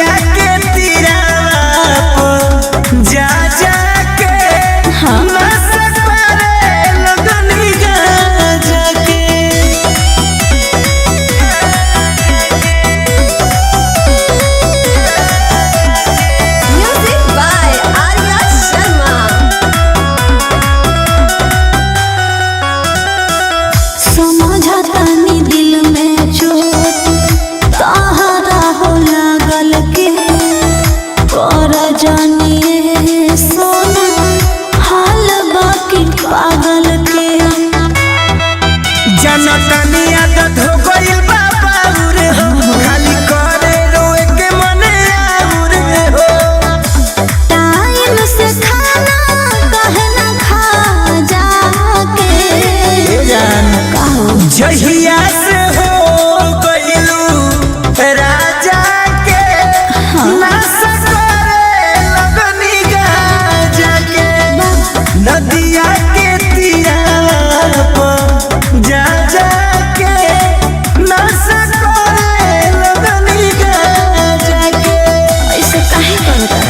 नदिया के तीरावा जा जा के मस्त करे लगनी गाजा के। Music by Arya Sharma. समझतानी दिल में चोट तहरा हो लागल के कर जानिए सोना हाल बाकी पागल के। जनतनी आदत हो गइल बाबा उरे हो खाली करे रोए के मने आउरे हो। टाइम से खाना कहे ना खा जाके जहिया से हो गइलू राजा के नाश करे लगनी गाजा के। नदिया के तीरावा जा जा के नाश करे लगनी गाजा के। ऐसे काहे करता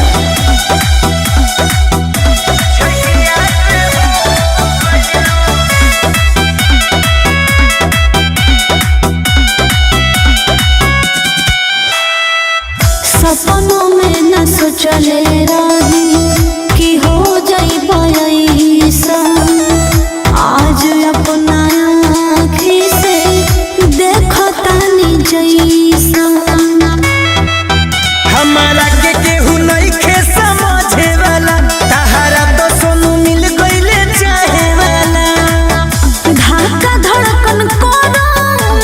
जहिया से हो सपनों में न सोचले रही कि हो जाई ऐसा। आज अपना आँखी से देखो तानी जैसा। हमारा के केहू नइखे समझे वाला तहरा तो सोनू मिल गइले चाहे वाला। धड़का धड़कन करो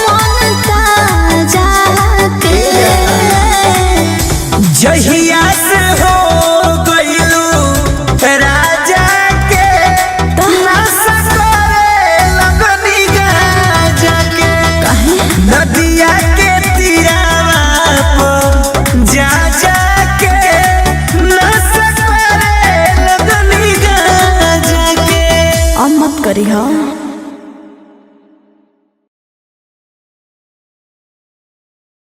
मन ताजा के। जहिया से हो गइलू राजा के नाश करे लगनी गाजा के। नदिया के तीरावा जा जा के नाश करे लगनी गाजा के। अब मत करी हाँ।